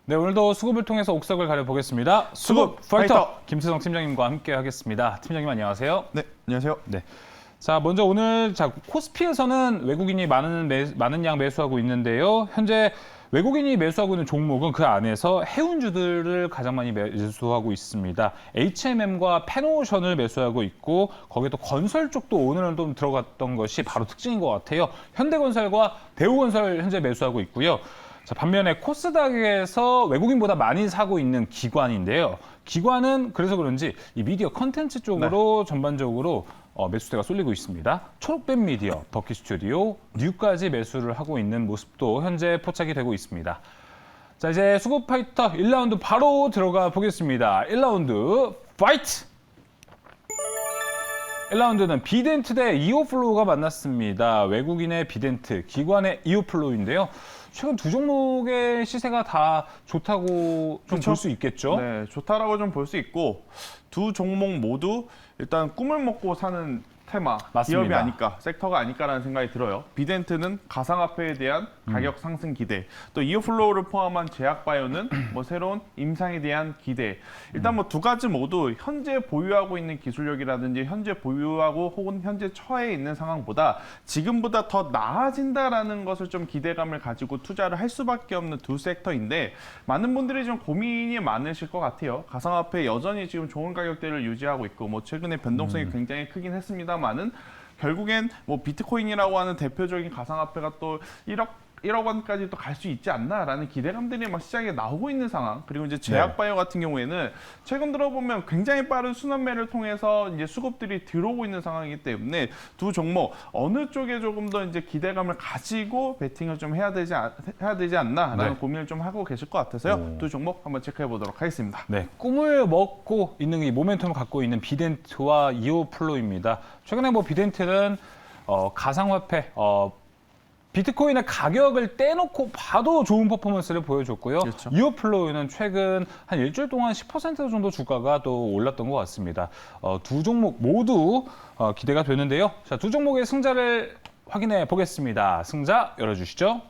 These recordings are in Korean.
네, 오늘도 수급을 통해서 옥석을 가려보겠습니다. 수급 파이터 김세성 팀장님과 함께 하겠습니다. 팀장님 안녕하세요. 네, 안녕하세요. 네. 자, 먼저 오늘 코스피에서는 외국인이 많은 양 매수하고 있는데요. 현재 외국인이 매수하고 있는 종목은 그 안에서 해운주들을 가장 많이 매수하고 있습니다. HMM과 펜오션을 매수하고 있고 거기에 또 건설 쪽도 오늘은 좀 들어갔던 것이 바로 특징인 것 같아요. 현대건설과 대우건설 현재 매수하고 있고요. 자, 반면에 코스닥에서 외국인보다 많이 사고 있는 기관인데요. 기관은 그래서 그런지 이 미디어 컨텐츠 쪽으로 전반적으로 매수세가 쏠리고 있습니다. 초록빛 미디어, 더키 스튜디오, 뉴까지 매수를 하고 있는 모습도 현재 포착이 되고 있습니다. 자, 이제 수급 파이터 1라운드 바로 들어가 보겠습니다. 1라운드 파이트! 1라운드는 비덴트 대 이오플로우가 만났습니다. 외국인의 비덴트, 기관의 이오플로우인데요. 최근 두 종목의 시세가 다 좋다고 좀 볼 수 있겠죠? 네, 좋다라고 좀 볼 수 있고 두 종목 모두 일단 꿈을 먹고 사는 테마, 맞습니다. 기업이 아닐까, 섹터가 아닐까라는 생각이 들어요. 비덴트는 가상화폐에 대한 가격 상승 기대, 또 이오플로우를 포함한 제약바이오는 뭐 새로운 임상에 대한 기대. 일단 뭐 두 가지 모두 현재 보유하고 있는 기술력이라든지 현재 보유하고 혹은 현재 처해 있는 상황보다 지금보다 더 나아진다라는 것을 좀 기대감을 가지고 투자를 할 수밖에 없는 두 섹터인데 많은 분들이 좀 고민이 많으실 것 같아요. 가상화폐 여전히 지금 좋은 가격대를 유지하고 있고 뭐 최근에 변동성이 굉장히 크긴 했습니다만은 결국엔 뭐 비트코인이라고 하는 대표적인 가상화폐가 또 1억 원까지 또 갈 수 있지 않나라는 기대감들이 막 시장에 나오고 있는 상황. 그리고 이제 제약바이오 같은 경우에는 최근 들어보면 굉장히 빠른 순환매를 통해서 이제 수급들이 들어오고 있는 상황이기 때문에 두 종목 어느 쪽에 조금 더 이제 기대감을 가지고 베팅을 좀 해야 되지 않나라는 고민을 좀 하고 계실 것 같아서요. 두 종목 한번 체크해 보도록 하겠습니다. 네, 꿈을 먹고 있는 이 모멘텀을 갖고 있는 비덴트와 이오플로우입니다. 최근에 뭐 비덴트는 가상화폐, 비트코인의 가격을 떼놓고 봐도 좋은 퍼포먼스를 보여줬고요. 그렇죠. 이오플로우는 최근 한 일주일 동안 10% 정도 주가가 또 올랐던 것 같습니다. 두 종목 모두 기대가 되는데요. 자, 두 종목의 승자를 확인해 보겠습니다. 승자 열어주시죠.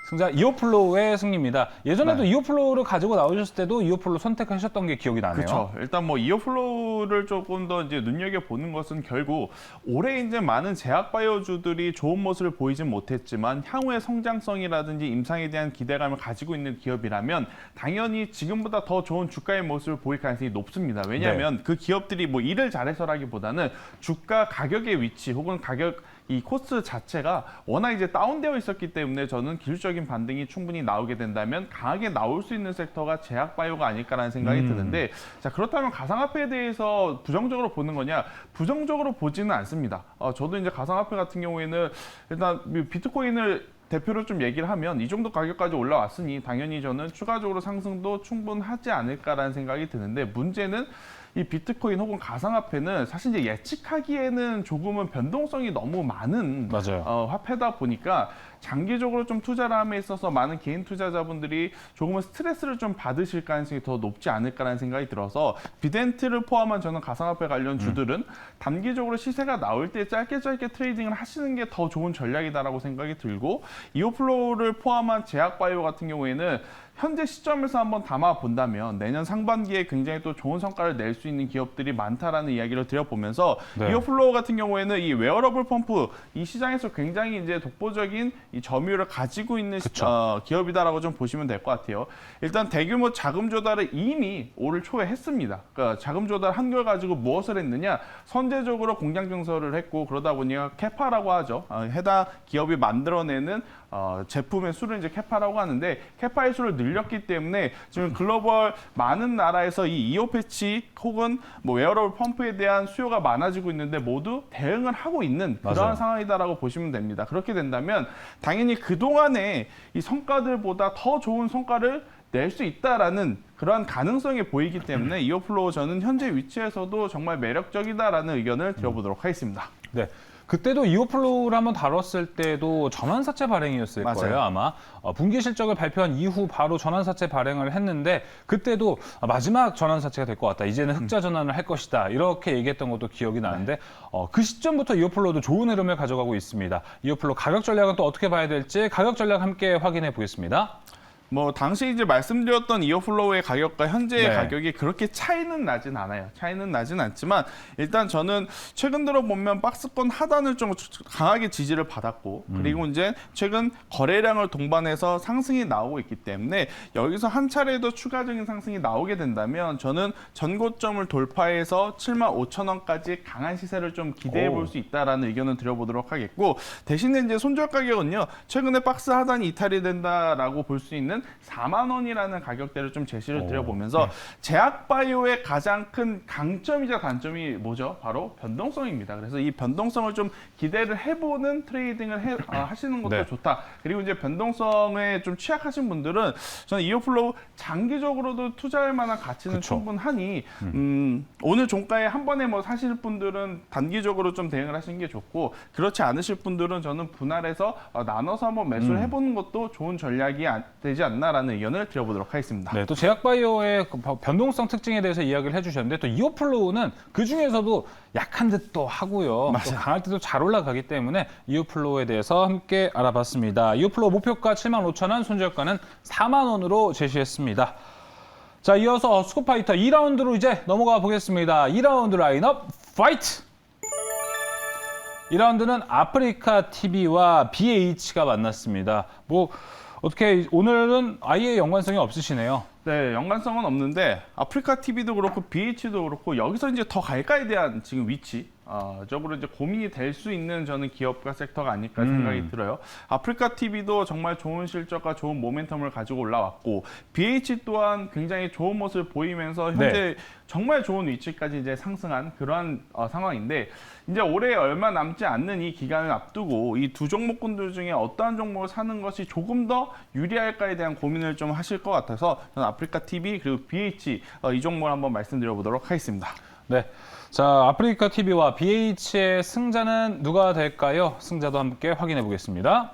승자 이오플로우의 승리입니다. 예전에도 이오플로우를 가지고 나오셨을 때도 이오플로우 선택하셨던 게 기억이 나네요. 그렇죠. 일단 뭐 이오플로우를 조금 더 이제 눈여겨 보는 것은 결국 올해 이제 많은 제약바이오주들이 좋은 모습을 보이진 못했지만 향후의 성장성이라든지 임상에 대한 기대감을 가지고 있는 기업이라면 당연히 지금보다 더 좋은 주가의 모습을 보일 가능성이 높습니다. 왜냐하면 그 기업들이 뭐 일을 잘해서라기보다는 주가 가격의 위치 혹은 가격 이 코스트 자체가 워낙 이제 다운되어 있었기 때문에 저는 기술적인 반등이 충분히 나오게 된다면 강하게 나올 수 있는 섹터가 제약바이오가 아닐까라는 생각이 드는데 자 그렇다면 가상화폐에 대해서 부정적으로 보는 거냐? 부정적으로 보지는 않습니다. 저도 이제 가상화폐 같은 경우에는 일단 비트코인을 대표로 좀 얘기를 하면 이 정도 가격까지 올라왔으니 당연히 저는 추가적으로 상승도 충분하지 않을까라는 생각이 드는데 문제는 이 비트코인 혹은 가상화폐는 사실 이제 예측하기에는 조금은 변동성이 너무 많은 화폐다 보니까 장기적으로 좀 투자를 함에 있어서 많은 개인 투자자분들이 조금은 스트레스를 좀 받으실 가능성이 더 높지 않을까라는 생각이 들어서 비덴트를 포함한 저는 가상화폐 관련 주들은 단기적으로 시세가 나올 때 짧게 트레이딩을 하시는 게 더 좋은 전략이다라고 생각이 들고 이오플로우를 포함한 제약바이오 같은 경우에는 현재 시점에서 한번 담아 본다면 내년 상반기에 굉장히 또 좋은 성과를 낼 수 있는 기업들이 많다라는 이야기를 드려보면서 이오플로우 같은 경우에는 이 웨어러블 펌프 이 시장에서 굉장히 이제 독보적인 이 점유율을 가지고 있는 기업이다라고 좀 보시면 될 것 같아요. 일단 대규모 자금 조달을 이미 올 초에 했습니다. 그러니까 자금 조달 한결 가지고 무엇을 했느냐? 선제적으로 공장 증설을 했고 그러다 보니까 캐파라고 하죠. 해당 기업이 만들어내는 제품의 수를 이제 캐파라고 하는데 캐파의 수를 늘렸기 때문에 지금 글로벌 많은 나라에서 이 이오 패치 혹은 뭐 웨어러블 펌프에 대한 수요가 많아지고 있는데 모두 대응을 하고 있는 그러한 상황이다라고 보시면 됩니다. 그렇게 된다면 당연히 그동안의 이 성과들보다 더 좋은 성과를 낼 수 있다라는 그러한 가능성이 보이기 때문에 이오플로우 저는 현재 위치에서도 정말 매력적이다라는 의견을 드려보도록 하겠습니다. 네. 그때도 이오플로우를 한번 다뤘을 때도 전환사채 발행이었을 거예요, 아마. 분기 실적을 발표한 이후 바로 전환사채 발행을 했는데 그때도 마지막 전환사채가 될 것 같다. 이제는 흑자 전환을 할 것이다. 이렇게 얘기했던 것도 기억이 나는데 그 시점부터 이오플로우도 좋은 흐름을 가져가고 있습니다. 이오플로우 가격 전략은 또 어떻게 봐야 될지 가격 전략 함께 확인해 보겠습니다. 뭐 당시 이제 말씀드렸던 이어플로우의 가격과 현재의 네. 가격이 그렇게 차이는 나진 않아요. 차이는 나진 않지만 일단 저는 최근 들어 보면 박스권 하단을 좀 강하게 지지를 받았고 그리고 이제 최근 거래량을 동반해서 상승이 나오고 있기 때문에 여기서 한 차례 더 추가적인 상승이 나오게 된다면 저는 전고점을 돌파해서 75,000원까지 강한 시세를 좀 기대해 볼 수 있다라는 의견을 드려보도록 하겠고 대신에 이제 손절 가격은요. 최근에 박스 하단이 이탈이 된다라고 볼 수 있는 4만 원이라는 가격대를 좀 제시를 드려보면서 제약바이오의 가장 큰 강점이자 단점이 뭐죠? 바로 변동성입니다. 그래서 이 변동성을 좀 기대를 해보는 트레이딩을 하시는 것도 네. 좋다. 그리고 이제 변동성에 좀 취약하신 분들은 저는 이어플로우 장기적으로도 투자할 만한 가치는 그쵸. 충분하니 오늘 종가에 한 번에 뭐 사실 분들은 단기적으로 좀 대응을 하시는 게 좋고 그렇지 않으실 분들은 저는 분할해서 나눠서 한번 매수를 해보는 것도 좋은 전략이 되지 않나라는 의견을 드려보도록 하겠습니다. 네, 또 제약바이오의 그 변동성 특징에 대해서 이야기를 해주셨는데 또 이오플로우는 그 중에서도 약한 듯도 하고요. 또 강할 때도 잘 올라가기 때문에 이오플로우에 대해서 함께 알아봤습니다. 이오플로우 목표가 75,000원, 손절가는 4만 원으로 제시했습니다. 자, 이어서 스코파이터 2라운드로 이제 넘어가 보겠습니다. 2라운드 라인업 파이트! 2라운드는 아프리카 TV와 BH가 만났습니다. 뭐 어떻게 오늘은 아예 연관성이 없으시네요. 네, 연관성은 없는데 아프리카 TV도 그렇고 BH도 그렇고 여기서 이제 더 갈까에 대한 지금 위치 적으로 이제 고민이 될 수 있는 저는 기업과 섹터가 아닐까 생각이 들어요. 아프리카 TV도 정말 좋은 실적과 좋은 모멘텀을 가지고 올라왔고 BH 또한 굉장히 좋은 모습을 보이면서 현재 정말 좋은 위치까지 이제 상승한 그러한 상황인데 이제 올해 얼마 남지 않는 이 기간을 앞두고 이 두 종목군들 중에 어떠한 종목을 사는 것이 조금 더 유리할까에 대한 고민을 좀 하실 것 같아서 저는 아프리카 TV 그리고 BH 이 종목을 한번 말씀드려 보도록 하겠습니다. 네. 자, 아프리카 TV와 BH의 승자는 누가 될까요? 승자도 함께 확인해 보겠습니다.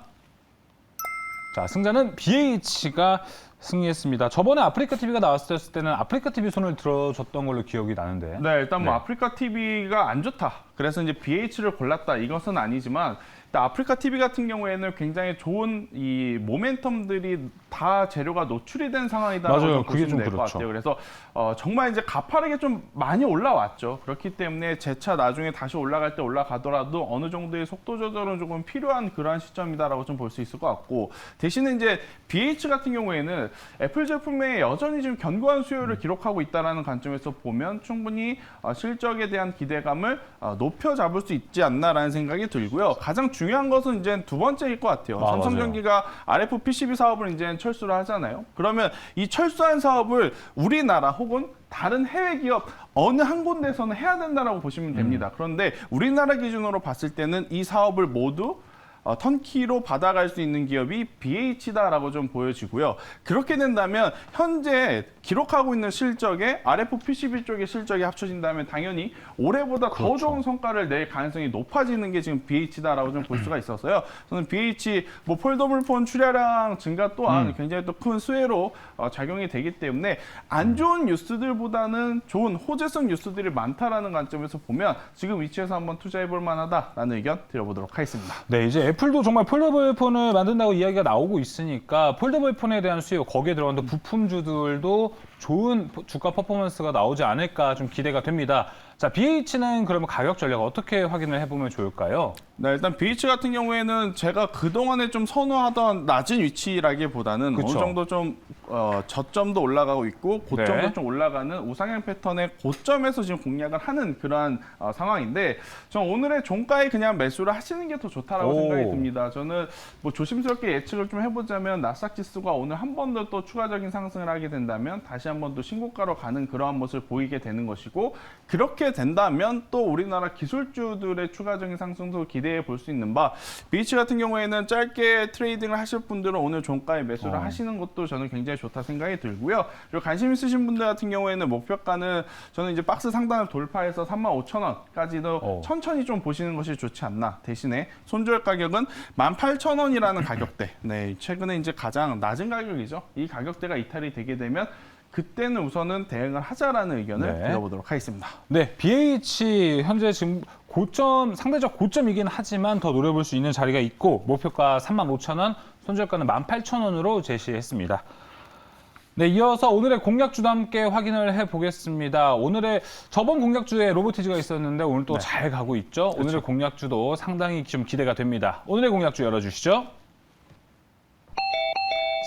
자, 승자는 BH가 승리했습니다. 저번에 아프리카 TV가 나왔을 때는 아프리카 TV 손을 들어줬던 걸로 기억이 나는데. 네, 일단 뭐 아프리카 TV가 안 좋다. 그래서 이제 BH를 골랐다. 이것은 아니지만 일단 아프리카 TV 같은 경우에는 굉장히 좋은 이 모멘텀들이 다 재료가 노출이 된 상황이다라고 맞아요. 좀 그게 보시면 좀 될 것 그렇죠. 같아요. 그래서 정말 이제 가파르게 좀 많이 올라왔죠. 그렇기 때문에 재차 나중에 다시 올라갈 때 올라가더라도 어느 정도의 속도 조절은 조금 필요한 그러한 시점이다라고 좀 볼 수 있을 것 같고 대신에 이제 BH 같은 경우에는 애플 제품에 여전히 지금 견고한 수요를 기록하고 있다라는 관점에서 보면 충분히 실적에 대한 기대감을 높여 잡을 수 있지 않나라는 생각이 들고요. 가장 중요한 것은 이제 두 번째일 것 같아요. 삼성전기가 RF PCB 사업을 이제 철수를 하잖아요. 그러면 이 철수한 사업을 우리나라 혹은 다른 해외 기업 어느 한 군데서는 해야 된다라고 보시면 됩니다. 그런데 우리나라 기준으로 봤을 때는 이 사업을 모두 턴키로 받아갈 수 있는 기업이 BH다라고 좀 보여지고요. 그렇게 된다면 현재 기록하고 있는 실적에 RF PCB 쪽의 실적이 합쳐진다면 당연히 올해보다 더 좋은 성과를 낼 가능성이 높아지는 게 지금 BH다라고 좀 볼 수가 있어서요. 저는 BH 뭐 폴더블 폰 출하량 증가 또한 굉장히 또 큰 수혜로 작용이 되기 때문에 안 좋은 뉴스들보다는 좋은 호재성 뉴스들이 많다라는 관점에서 보면 지금 위치에서 한번 투자해 볼 만하다라는 의견 드려보도록 하겠습니다. 네, 이제 애플도 정말 폴더블 폰을 만든다고 이야기가 나오고 있으니까 폴더블 폰에 대한 수요, 거기에 들어가는 부품주들도 좋은 주가 퍼포먼스가 나오지 않을까 좀 기대가 됩니다. 자, BH는 그러면 가격 전략 어떻게 확인을 해보면 좋을까요? 네, 일단 BH 같은 경우에는 제가 그동안에 좀 선호하던 낮은 위치라기보다는 그쵸. 어느 정도 좀 저점도 올라가고 있고 고점도 네. 좀 올라가는 우상향 패턴의 고점에서 지금 공략을 하는 그러한 상황인데 전 오늘의 종가에 그냥 매수를 하시는 게 더 좋다라고 생각이 듭니다. 저는 뭐 조심스럽게 예측을 좀 해보자면 나스닥 지수가 오늘 한 번 더 또 추가적인 상승을 하게 된다면 다시 한 번 또 신고가로 가는 그러한 모습을 보이게 되는 것이고 그렇게 된다면 또 우리나라 기술주들의 추가적인 상승도 기대해 볼 수 있는 바 BH 같은 경우에는 짧게 트레이딩을 하실 분들은 오늘 종가에 매수를 하시는 것도 저는 굉장히 좋다 생각이 들고요. 그리고 관심 있으신 분들 같은 경우에는 목표가는 저는 이제 박스 상단을 돌파해서 35,000원까지도 천천히 좀 보시는 것이 좋지 않나. 대신에 손절 가격은 18,000원이라는 가격대. 네, 최근에 이제 가장 낮은 가격이죠. 이 가격대가 이탈이 되게 되면 그때는 우선은 대응을 하자라는 의견을 드려보도록 하겠습니다. 네, BH 현재 지금 고점, 상대적 고점이긴 하지만 더 노려볼 수 있는 자리가 있고 목표가 35,000원, 손절가는 18,000원으로 제시했습니다. 네, 이어서 오늘의 공략주도 함께 확인을 해보겠습니다. 오늘의 저번 공략주에 로보티즈가 있었는데 오늘 또 잘 가고 있죠. 오늘의 공략주도 상당히 좀 기대가 됩니다. 오늘의 공략주 열어주시죠.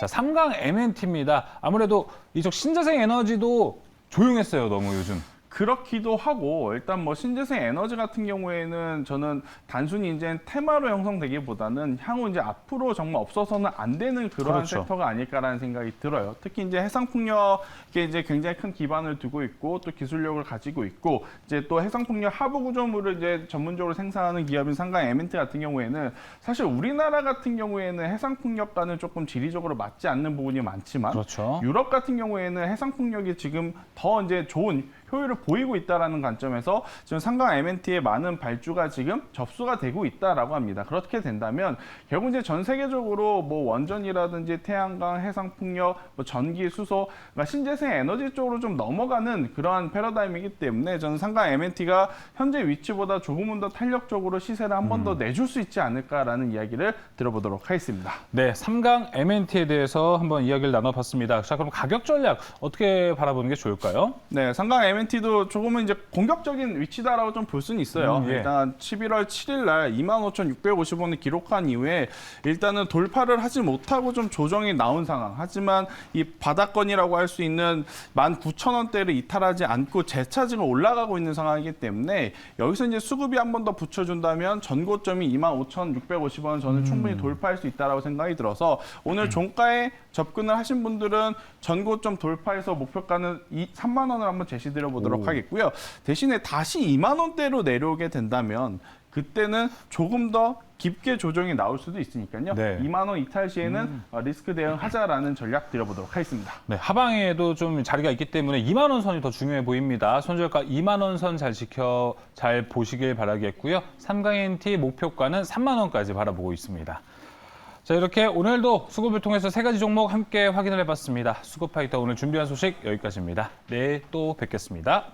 자, 3강 MNT입니다. 아무래도 이쪽 신재생 에너지도 조용했어요, 너무 요즘. 그렇기도 하고 일단 뭐 신재생 에너지 같은 경우에는 저는 단순히 이제 테마로 형성되기보다는 향후 이제 앞으로 정말 없어서는 안 되는 그러한 그렇죠. 섹터가 아닐까라는 생각이 들어요. 특히 이제 해상풍력에 이제 굉장히 큰 기반을 두고 있고 또 기술력을 가지고 있고 이제 또 해상풍력 하부 구조물을 이제 전문적으로 생산하는 기업인 상강 M&T 같은 경우에는 사실 우리나라 같은 경우에는 해상풍력과는 조금 지리적으로 맞지 않는 부분이 많지만 그렇죠. 유럽 같은 경우에는 해상풍력이 지금 더 이제 좋은 효율을 보이고 있다라는 관점에서 지금 상강 M&T의 많은 발주가 지금 접수가 되고 있다라고 합니다. 그렇게 된다면 결국 이제 전 세계적으로 뭐 원전이라든지 태양광, 해상풍력, 뭐 전기, 수소, 그러니까 신재생 에너지 쪽으로 좀 넘어가는 그러한 패러다임이기 때문에 저는 상강 M&T가 현재 위치보다 조금은 더 탄력적으로 시세를 한 번 더 내줄 수 있지 않을까라는 이야기를 들어보도록 하겠습니다. 네, 3강 MNT에 대해서 한번 이야기를 나눠봤습니다. 자, 그럼 가격 전략 어떻게 바라보는 게 좋을까요? 네, 상강 M&T도 조금은 이제 공격적인 위치다라고 좀 볼 수는 있어요. 예. 일단 11월 7일 날 25,650원을 기록한 이후에 일단은 돌파를 하지 못하고 좀 조정이 나온 상황. 하지만 이 바닥권이라고 할 수 있는 19,000원대를 이탈하지 않고 재차 지금 올라가고 있는 상황이기 때문에 여기서 이제 수급이 한 번 더 붙여준다면 전고점이 25,650원 저는 충분히 돌파할 수 있다라고 생각이 들어서 오늘 종가에 접근을 하신 분들은 전고점 돌파해서 목표가는 3만 원을 한번 제시드려 보도록 하겠고요. 대신에 다시 2만 원대로 내려오게 된다면 그때는 조금 더 깊게 조정이 나올 수도 있으니까요. 네. 2만 원 이탈 시에는 리스크 대응하자라는 전략 드려보도록 하겠습니다. 네, 하방에도 좀 자리가 있기 때문에 2만 원 선이 더 중요해 보입니다. 손절가 2만 원 선 잘 보시길 바라겠고요. 3강 MNT 목표가는 3만 원까지 바라보고 있습니다. 자, 이렇게 오늘도 수급을 통해서 3가지 종목 함께 확인을 해봤습니다. 수급 파이터 오늘 준비한 소식 여기까지입니다. 내일 또 뵙겠습니다.